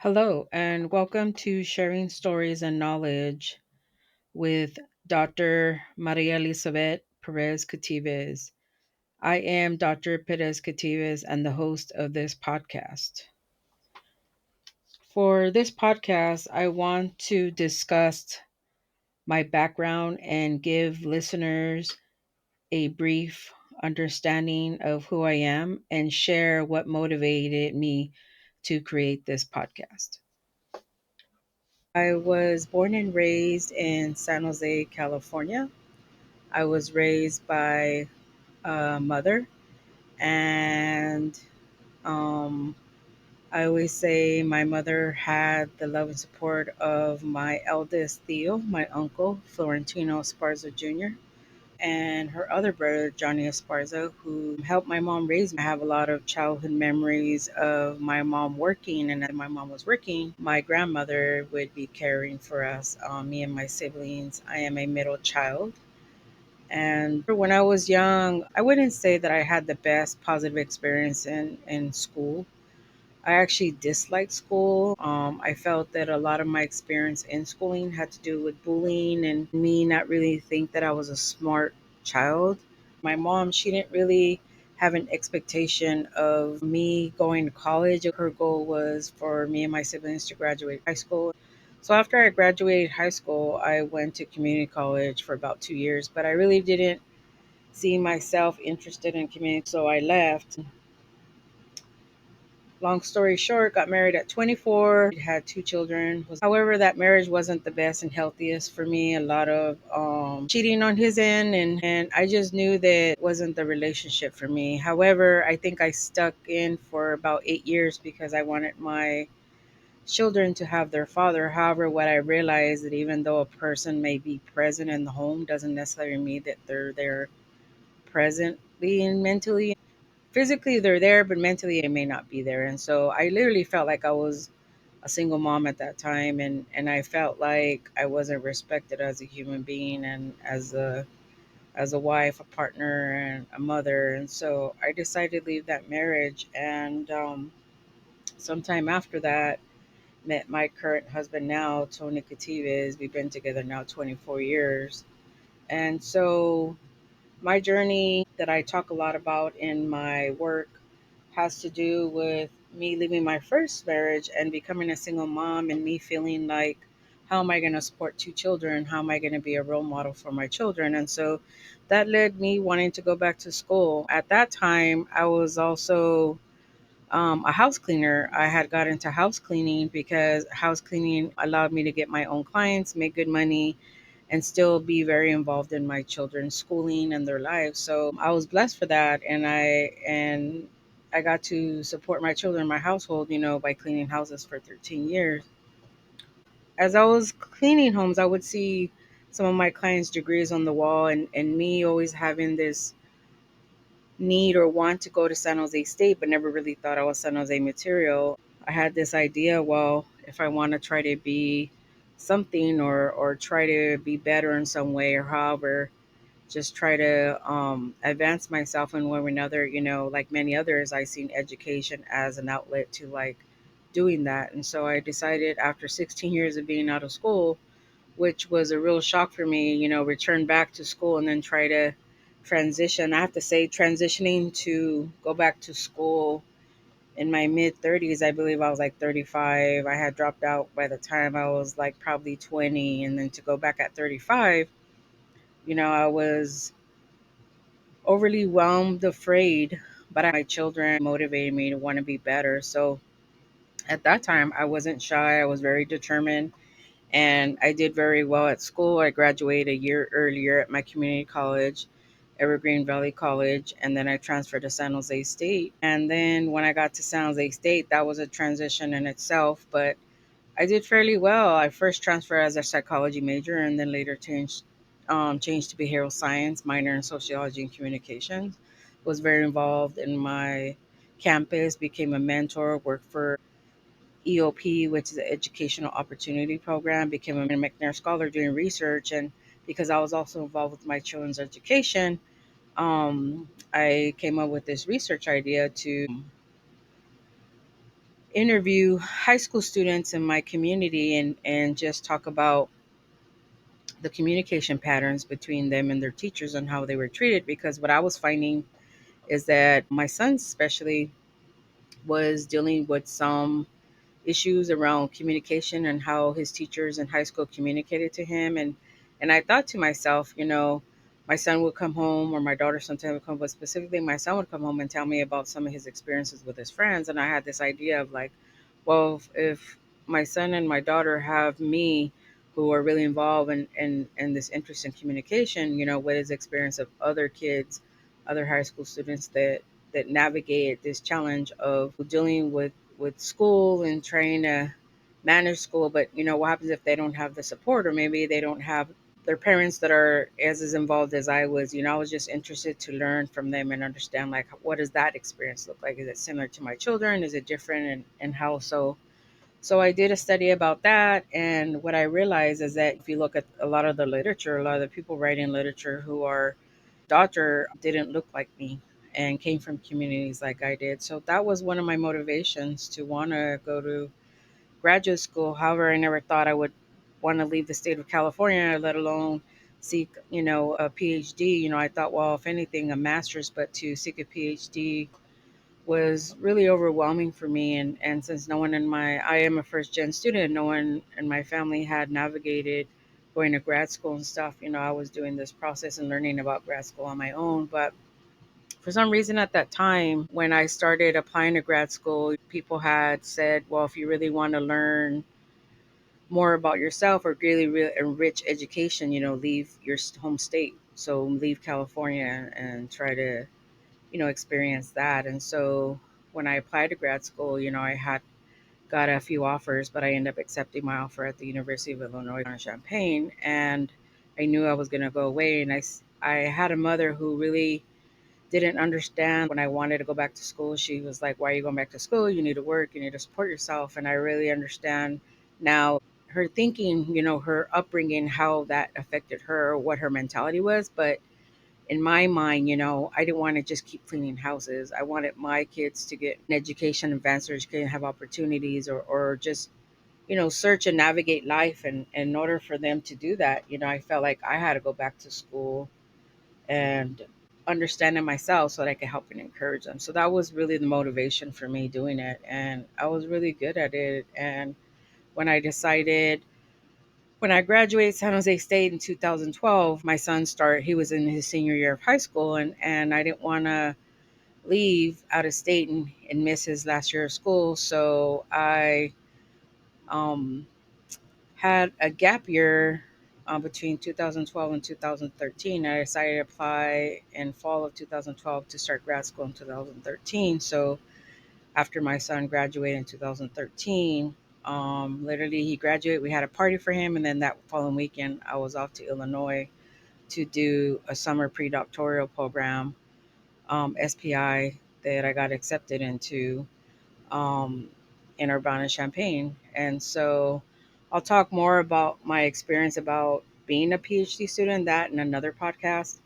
Hello, and welcome to Sharing Stories and Knowledge with Dr. Maria Elizabeth Perez-Quetives. I am Dr. Perez-Quetives and the host of this podcast. For this podcast, I want to discuss my background and give listeners a brief understanding of who I am and share what motivated me to create this podcast. I was born and raised in San Jose, California. I was raised by a mother, and um, I always say my mother had the love and support of my eldest Theo, my uncle, Florentino Esparza Jr., and her other brother, Johnny Esparza, who helped my mom raise me. I have a lot of childhood memories of my mom working, and as my mom was working, my grandmother would be caring for us, me and my siblings. I am a middle child. And when I was young, I wouldn't say that I had the best positive experience in school. I actually disliked school. I felt that a lot of my experience in schooling had to do with bullying and me not really think that I was a smart child. My mom, she didn't really have an expectation of me going to college. Her goal was for me and my siblings to graduate high school. So after I graduated high school, I went to community college for about 2 years, but I really didn't see myself interested in community, so I left. Long story short, got married at 24, had two children. However, that marriage wasn't the best and healthiest for me. A lot of cheating on his end, and I just knew that it wasn't the relationship for me. However, I think I stuck in for about 8 years because I wanted my children to have their father. However, what I realized that even though a person may be present in the home doesn't necessarily mean that they're there presently and mentally. Physically they're there, but mentally they may not be there. And so I literally felt like I was a single mom at that time, and I felt like I wasn't respected as a human being and as a wife, a partner, and a mother. And so I decided to leave that marriage. And sometime after that, met my current husband now, Tony Katives. We've been together now 24 years. And so my journey that I talk a lot about in my work has to do with me leaving my first marriage and becoming a single mom, and me feeling like, how am I going to support two children? How am I going to be a role model for my children? And so that led me wanting to go back to school. At that time, I was also a house cleaner. I had got into house cleaning because house cleaning allowed me to get my own clients, make good money, and still be very involved in my children's schooling and their lives. So I was blessed for that, and I got to support my children, my household, by cleaning houses for 13 years. As I was cleaning homes, I would see some of my clients' degrees on the wall, and me always having this need or want to go to San Jose State, but never really thought I was San Jose material. I had this idea, well, if I want to try to be something, or try to be better in some way, or however, just try to advance myself in one way or another, like many others, I seen education as an outlet to like doing that. And so I decided, after 16 years of being out of school, which was a real shock for me, return back to school and then try to transition. I have to say, transitioning to go back to school in my mid 30s, I believe I was like 35. I had dropped out by the time I was like probably 20. And then to go back at 35, I was overly whelmed, afraid, but my children motivated me to want to be better. So at that time, I wasn't shy. I was very determined, and I did very well at school. I graduated a year earlier at my community college, Evergreen Valley College, and then I transferred to San Jose State. And then when I got to San Jose State, that was a transition in itself, but I did fairly well. I first transferred as a psychology major, and then later changed to behavioral science, minor in sociology and communications. Was very involved in my campus, became a mentor, worked for EOP, which is an educational opportunity program, became a McNair scholar doing research. And because I was also involved with my children's education, I came up with this research idea to interview high school students in my community and just talk about the communication patterns between them and their teachers and how they were treated. Because what I was finding is that my son, especially, was dealing with some issues around communication and how his teachers in high school communicated to him. And I thought to myself, my son would come home, or my daughter sometimes would come, but specifically my son would come home and tell me about some of his experiences with his friends. And I had this idea of like, well, if my son and my daughter have me who are really involved in this interest in communication, what is the experience of other kids, other high school students that navigate this challenge of dealing with school and trying to manage school. But what happens if they don't have the support, or maybe they don't have their parents that are as involved as I was? I was just interested to learn from them and understand, like, what does that experience look like? Is it similar to my children? Is it different? And how so I did a study about that, and what I realized is that if you look at a lot of the literature, a lot of the people writing literature who are doctor didn't look like me and came from communities like I did. So that was one of my motivations to want to go to graduate school. However, I never thought I would want to leave the state of California, let alone seek, a PhD. I thought, well, if anything, a master's, but to seek a PhD was really overwhelming for me. And since I am a first gen student, no one in my family had navigated going to grad school and stuff. I was doing this process and learning about grad school on my own. But for some reason at that time, when I started applying to grad school, people had said, well, if you really want to learn more about yourself or really enrich education, leave your home state. So leave California and try to, experience that. And so when I applied to grad school, I had got a few offers, but I ended up accepting my offer at the University of Illinois in Champaign. And I knew I was going to go away. And I had a mother who really didn't understand when I wanted to go back to school. She was like, "Why are you going back to school? You need to work, you need to support yourself." And I really understand now her thinking, her upbringing, how that affected her, what her mentality was. But in my mind, I didn't want to just keep cleaning houses. I wanted my kids to get an education, advance their education, have opportunities, or just, search and navigate life. And in order for them to do that, I felt like I had to go back to school and understanding myself so that I could help and encourage them. So that was really the motivation for me doing it. And I was really good at it. And when I decided, when I graduated San Jose State in 2012, my son he was in his senior year of high school, and I didn't want to leave out of state and miss his last year of school. So I um, had a gap year between 2012 and 2013. I decided to apply in fall of 2012 to start grad school in 2013. So after my son graduated in 2013, literally he graduated. We had a party for him, and then that following weekend, I was off to Illinois to do a summer pre-doctoral program, SPI, that I got accepted into um, in Urbana-Champaign. And so I'll talk more about my experience about being a PhD student, that in another podcast,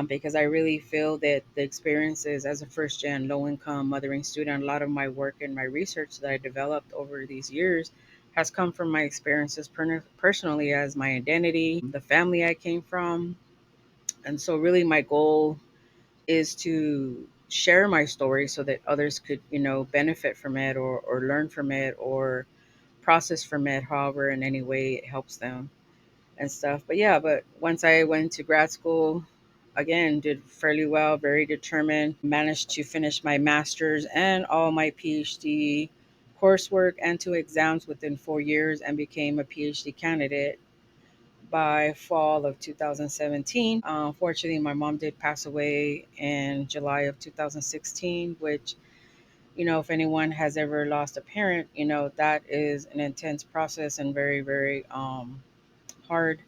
because I really feel that the experiences as a first gen low income mothering student, a lot of my work and my research that I developed over these years has come from my experiences personally, as my identity, the family I came from. And so, really, my goal is to share my story so that others could, benefit from it, or learn from it, or process from it, however, in any way it helps them and stuff. But yeah, but once I went to grad school, again, did fairly well, very determined, managed to finish my master's and all my PhD coursework and two exams within 4 years, and became a PhD candidate by fall of 2017. Unfortunately, my mom did pass away in July of 2016, which, if anyone has ever lost a parent, that is an intense process and very, very hard.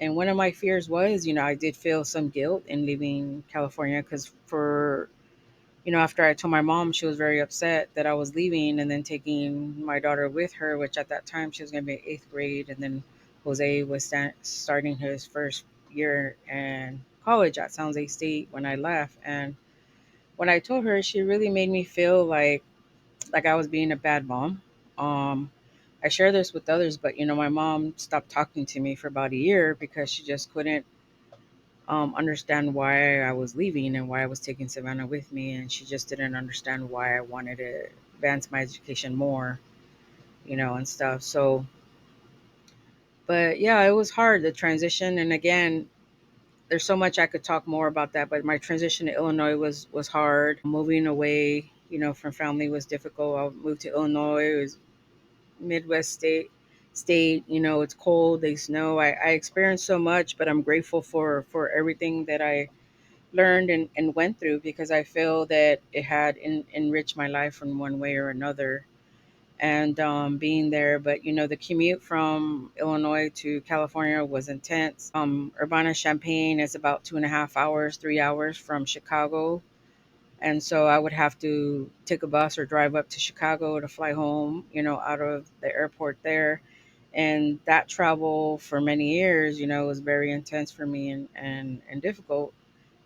And one of my fears was, I did feel some guilt in leaving California, because after I told my mom, she was very upset that I was leaving and then taking my daughter with her, which at that time she was going to be in eighth grade. And then Jose was starting his first year in college at San Jose State when I left. And when I told her, she really made me feel like like I was being a bad mom. Um, I share this with others, but my mom stopped talking to me for about a year because she just couldn't understand why I was leaving and why I was taking Savannah with me, and she just didn't understand why I wanted to advance my education more, and stuff. So, but yeah, it was hard, the transition, and again, there's so much I could talk more about that. But my transition to Illinois was hard. Moving away, from family was difficult. I moved to Illinois. It was Midwest state. It's cold. They snow. I experienced so much, but I'm grateful for everything that I learned and went through, because I feel that it had enriched my life in one way or another. And being there, but the commute from Illinois to California was intense. Urbana Champaign is about 2.5 hours, 3 hours from Chicago, and so I would have to take a bus or drive up to Chicago to fly home, out of the airport there. And that travel for many years, was very intense for me, and difficult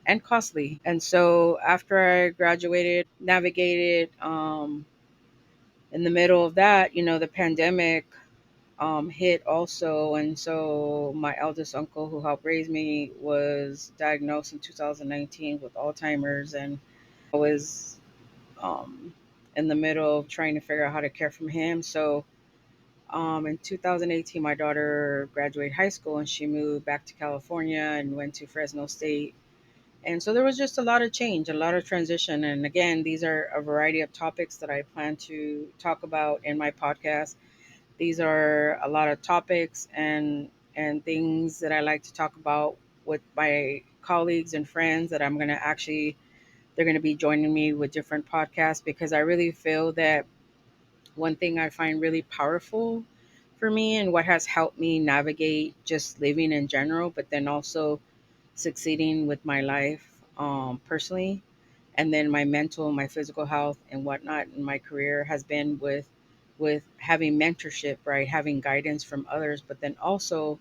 and costly. And so after I graduated, navigated in the middle of that, the pandemic hit also. And so my eldest uncle, who helped raise me, was diagnosed in 2019 with Alzheimer's. And I was um, in the middle of trying to figure out how to care for him. So in 2018, my daughter graduated high school and she moved back to California and went to Fresno State. And so there was just a lot of change, a lot of transition. And again, these are a variety of topics that I plan to talk about in my podcast. These are a lot of topics and things that I like to talk about with my colleagues and friends that I'm going to actually they're going to be joining me with different podcasts, because I really feel that one thing I find really powerful for me and what has helped me navigate just living in general, but then also succeeding with my life personally, and then my mental, my physical health, and whatnot in my career has been with having mentorship, right? Having guidance from others, but then also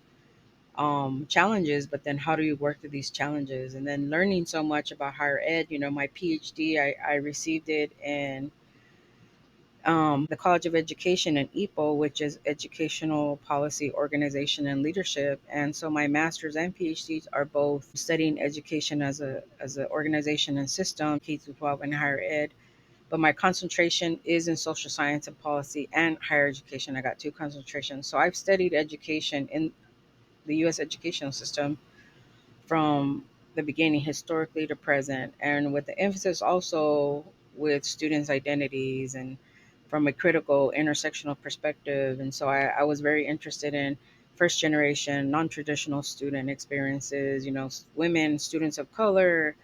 challenges. But then how do you work through these challenges? And then learning so much about higher ed. My PhD, I received it in the College of Education in EPO, which is Educational Policy Organization and Leadership. And so my master's and PhDs are both studying education as an organization and system, K through 12 and higher ed. But my concentration is in social science and policy and higher education. I got two concentrations. So I've studied education in the US educational system from the beginning, historically to present, and with the emphasis also with students' identities and from a critical intersectional perspective. And so I was very interested in first generation, non traditional student experiences, women, students of color,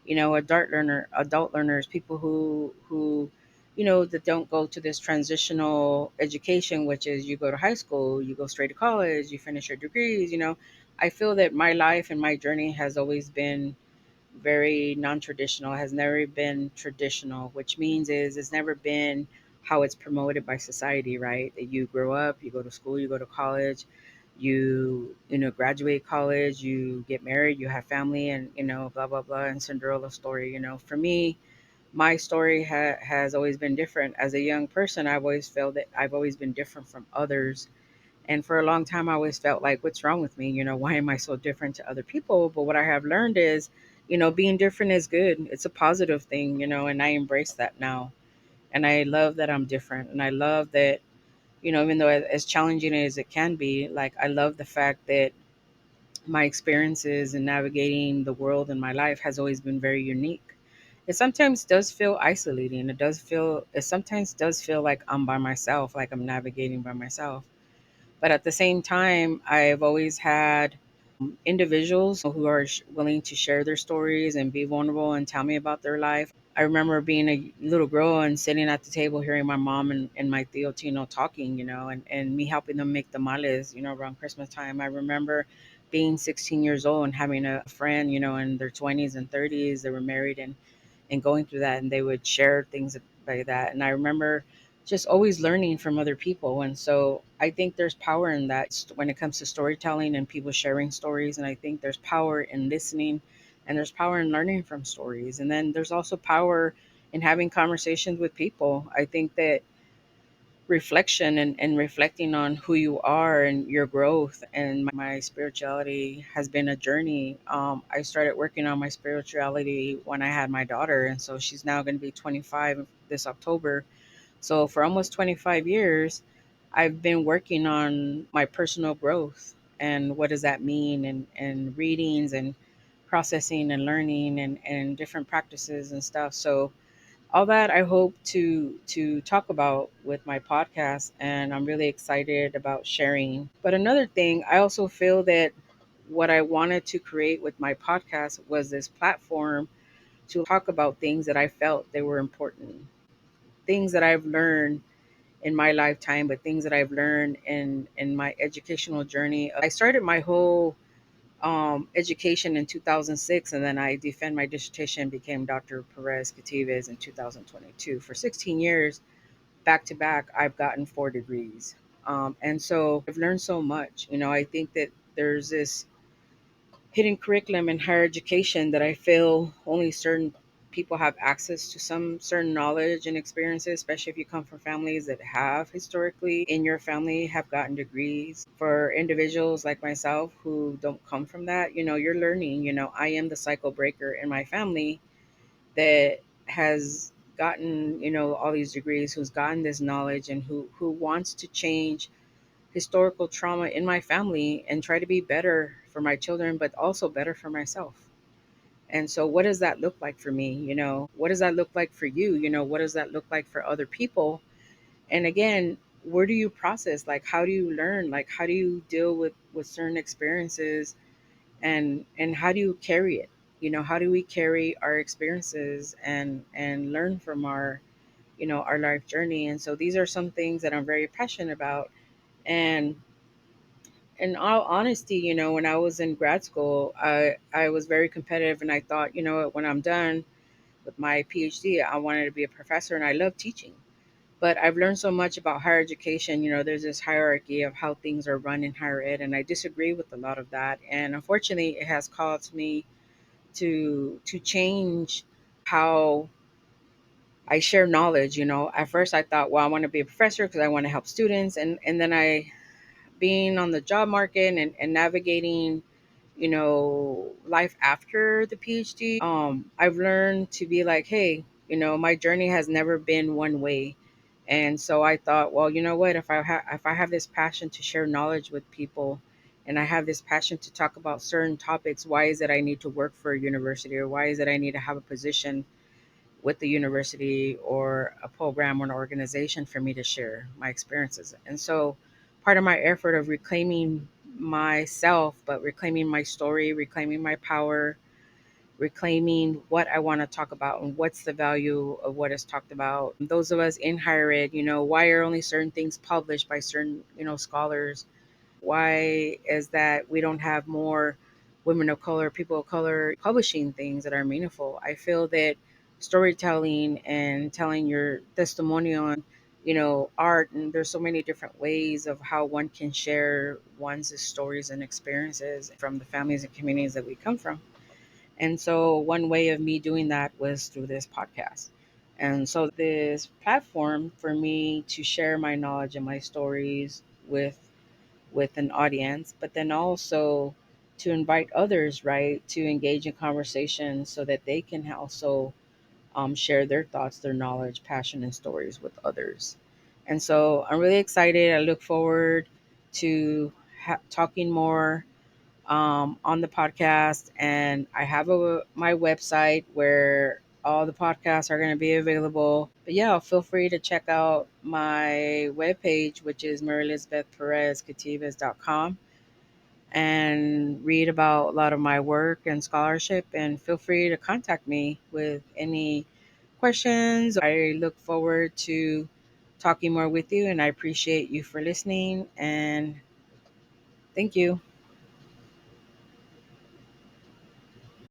adult learners, people who that don't go to this transitional education, which is you go to high school, you go straight to college, you finish your degrees. I feel that my life and my journey has always been very non-traditional, has never been traditional, which means is it's never been how it's promoted by society, right? That you grow up, you go to school, you go to college, you graduate college, you get married, you have family, and blah blah blah, and Cinderella story. For me, my story has always been different. As a young person, I've always felt that I've always been different from others, and for a long time, I always felt like, what's wrong with me? Why am I so different to other people? But what I have learned is, being different is good. It's a positive thing, and I embrace that now. And I love that I'm different. And I love that, even though as challenging as it can be, like, I love the fact that my experiences in navigating the world in my life has always been very unique. It sometimes does feel isolating. It sometimes does feel like I'm by myself, like I'm navigating by myself, but at the same time, I've always had individuals who are willing to share their stories and be vulnerable and tell me about their life. I remember being a little girl and sitting at the table hearing my mom and my tío Tino talking, and me helping them make tamales, around Christmas time. I remember being 16 years old and having a friend, in their 20s and 30s. They were married and going through that, and they would share things like that. And I remember just always learning from other people. And so I think there's power in that when it comes to storytelling and people sharing stories. And I think there's power in listening, and there's power in learning from stories. And then there's also power and having conversations with people. I think that reflection and reflecting on who you are and your growth and my spirituality has been a journey. I started working on my spirituality when I had my daughter, and so she's now going to be 25 this October. So for almost 25 years, I've been working on my personal growth and what does that mean, and readings and processing and learning and different practices and stuff. So all that I hope to talk about with my podcast, and I'm really excited about sharing. But another thing, I also feel that what I wanted to create with my podcast was this platform to talk about things that I felt they were important, things that I've learned in my lifetime, but things that I've learned in my educational journey. I started my whole education in 2006, and then I defend my dissertation, became Dr. Perez-Quetives in 2022. For 16 years, back to back, I've gotten 4 degrees. And so I've learned so much. I think that there's this hidden curriculum in higher education that I feel only certain people have access to some certain knowledge and experiences, especially if you come from families that have historically in your family have gotten degrees. For individuals like myself who don't come from that, you're learning. I am the cycle breaker in my family that has gotten, all these degrees, who's gotten this knowledge, and who wants to change historical trauma in my family and try to be better for my children, but also better for myself. And so, what does that look like for me? What does that look like for you? What does that look like for other people? And again, where do you process? Like, how do you learn? Like, how do you deal with certain experiences, and how do you carry it? How do we carry our experiences and learn from our life journey? And so, these are some things that I'm very passionate about. And in all honesty, when I was in grad school, I was very competitive, and I thought, when I'm done with my PhD, I wanted to be a professor, and I love teaching. But I've learned so much about higher education. There's this hierarchy of how things are run in higher ed, and I disagree with a lot of that. And unfortunately, it has caused me to change how I share knowledge. At first I thought, well, I want to be a professor because I want to help students, and then I being on the job market and navigating, life after the PhD, I've learned to be like, hey, my journey has never been one way. And so I thought, well, you know what, if I have this passion to share knowledge with people, and I have this passion to talk about certain topics, why is it I need to work for a university, or why is it I need to have a position with the university or a program or an organization for me to share my experiences? And so part of my effort of reclaiming myself, but reclaiming my story, reclaiming my power, reclaiming what I want to talk about and what's the value of what is talked about. Those of us in higher ed, why are only certain things published by certain, scholars? Why is that we don't have more women of color, people of color publishing things that are meaningful? I feel that storytelling and telling your testimonial on, art, and there's so many different ways of how one can share one's stories and experiences from the families and communities that we come from. And so one way of me doing that was through this podcast. And so this platform for me to share my knowledge and my stories with an audience, but then also to invite others, right, to engage in conversation so that they can also share their thoughts, their knowledge, passion, and stories with others. And so I'm really excited. I look forward to talking more on the podcast, and I have my website where all the podcasts are going to be available. But yeah, feel free to check out my webpage, which is maryelizabethperezquetives.com, and read about a lot of my work and scholarship. And feel free to contact me with any questions. I look forward to talking more with you, and I appreciate you for listening. And thank you.